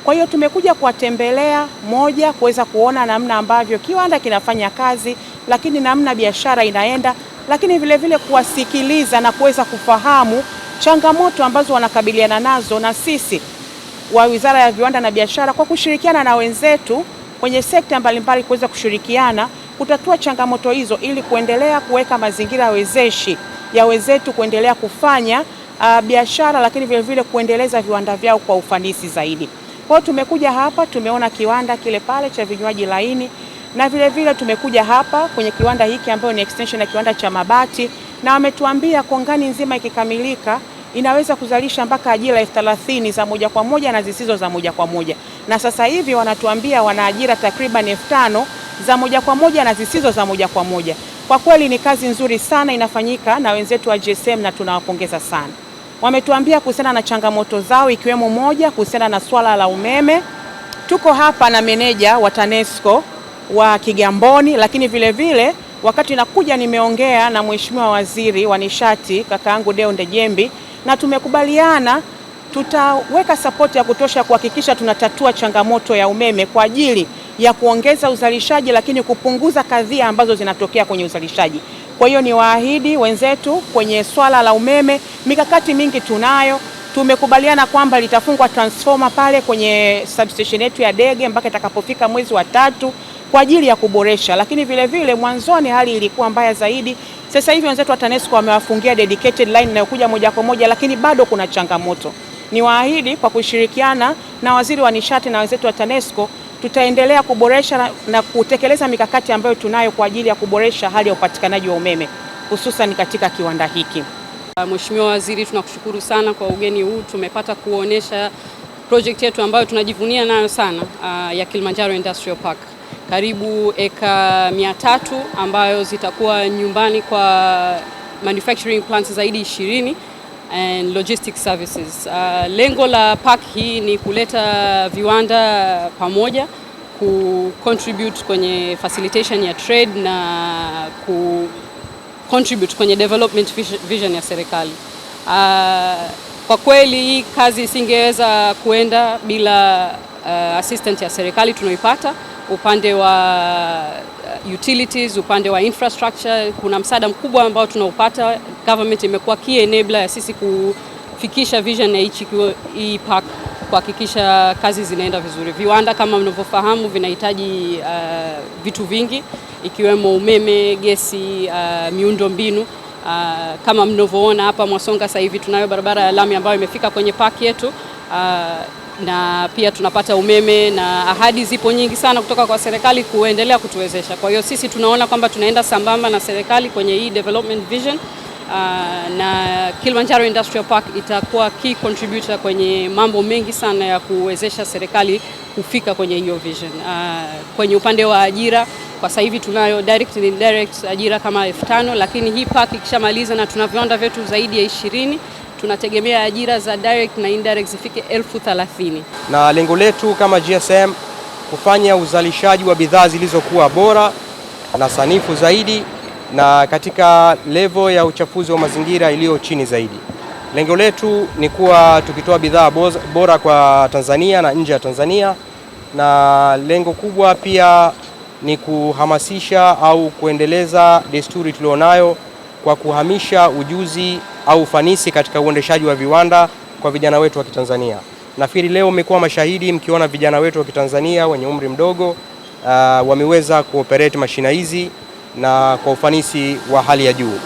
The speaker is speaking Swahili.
Kwa hiyo tumekuja kuwatembelea, moja, kuweza kuona namna ambavyo kiwanda kinafanya kazi, lakini namna biashara inaenda, lakini vile vile kuwasikiliza na kuweza kufahamu changamoto ambazo wanakabiliana nazo, na sisi wa Wizara ya Viwanda na Biashara kwa kushirikiana na wenzetu kwenye sekta mbalimbali kuweza kushirikiana kutatua changamoto hizo ili kuendelea kuweka mazingira wezeshi ya wenzetu kuendelea kufanya biashara, lakini vile vile kuendeleza viwanda vyao kwa ufanisi zaidi. Kwa hiyo tumekuja hapa, tumeona kiwanda kile pale cha vinywaji laini, na vile vile tumekuja hapa kwenye kiwanda hiki ambayo ni extension ya kiwanda cha mabati, na wametuambia kongani nzima ikikamilika inaweza kuzalisha mpaka ajira 30,000 za moja kwa moja na zisizo za moja kwa moja. Na sasa hivi wanatuambia wana ajira takriban 5,000 za moja kwa moja na zisizo za moja kwa moja. Kwa kweli ni kazi nzuri sana inafanyika na wenzetu wa GSM na tunawapongeza sana. Wametuambia kuhusiana na changamoto zao, ikiwemo moja kuhusiana na swala la umeme. Tuko hapa na meneja wa TANESCO wa Kigamboni, lakini vile vile wakati nakuja nimeongea na Mheshimiwa Waziri wa Nishati kakaangu Deo Ndejembi, na tumekubaliana tutaweka support ya kutosha kuhakikisha tunatatua changamoto ya umeme kwa ajili ya kuongeza uzalishaji, lakini kupunguza kadhia ambazo zinatokea kwenye uzalishaji. Kwa hiyo ni waahidi wenzetu kwenye swala la umeme, mikakati mingi tunayo. Tumekubaliana kwamba litafungwa transformer pale kwenye substation yetu ya Dege mpaka itakapofika mwezi wa 3 kwa ajili ya kuboresha, lakini vile vile mwanzoni hali ilikuwa mbaya zaidi. Sasa hivi wenzetu wa TANESCO wamewafungia dedicated line inayokuja moja kwa moja, lakini bado kuna changamoto. Ni waahidi kwa kushirikiana na Waziri wa Nishati na wenzetu wa TANESCO tutaendelea kuboresha na kutekeleza mikakati ambayo tunayo kwa ajili ya kuboresha hali ya upatikanaji wa umeme hususan katika kiwanda hiki. Mheshimiwa Waziri, tunakushukuru sana kwa ugeni huu. Tumepata kuonesha project yetu ambayo tunajivunia nayo sana ya Kilimanjaro Industrial Park. Karibu eka 300 ambayo zitakuwa nyumbani kwa manufacturing plants zaidi 20 and logistics services. Lengo la park hii ni kuleta viwanda pamoja, contribute kwenye facilitation ya trade na contribute kwenye development vision ya serikali. Kwa kweli hii kazi isingeweza kuenda bila assistance ya serikali tunaoipata upande wa utilities, upande wa infrastructure. Kuna msaada mkubwa ambao tunaupata. Government imekuwa key enabler ya sisi kufikisha vision ya hii park, kuhakikisha kazi zinaenda vizuri. Viwanda kama mnavyofahamu vinahitaji vitu vingi ikiwemo umeme, gesi, miundo mbinu. Kama mnavyoona hapa Mwasonga sasa hivi tunayo barabara ya lami ambayo imefika kwenye park yetu, na pia tunapata umeme, na ahadi zipo nyingi sana kutoka kwa serikali kuendelea kutuwezesha. Kwa hiyo sisi tunaona kwamba tunaenda sambamba na serikali kwenye hii development vision, na Kilimanjaro Industrial Park itakuwa key contributor kwenye mambo mengi sana ya kuwezesha serikali kufika kwenye hiyo vision. Kwenye upande wa ajira kwa sasa hivi tunayo direct and indirect ajira kama 5,000, lakini hii park ikishamaliza na tuna viwanda vyetu zaidi ya 20, tunategemea ajira za direct na indirect zifike 30,000. Na lengo letu kama GSM kufanya uzalishaji wa bidhaa zilizokuwa bora na sanifu zaidi na katika level ya uchafuzi wa mazingira iliyo chini zaidi. Lengo letu ni kuwa tukitoa bidhaa bora kwa Tanzania na nje ya Tanzania, na lengo kubwa pia ni kuhamasisha au kuendeleza desturi tulionayo kwa kuhamisha ujuzi au ufanisi katika uendeshaji wa viwanda kwa vijana wetu wa Kitanzania. Nafikiri leo mmekuwa mashahidi mkiona vijana wetu wa Kitanzania wenye umri mdogo wameweza kuoperate mashina hizi na kwa ufanisi wa hali ya juu.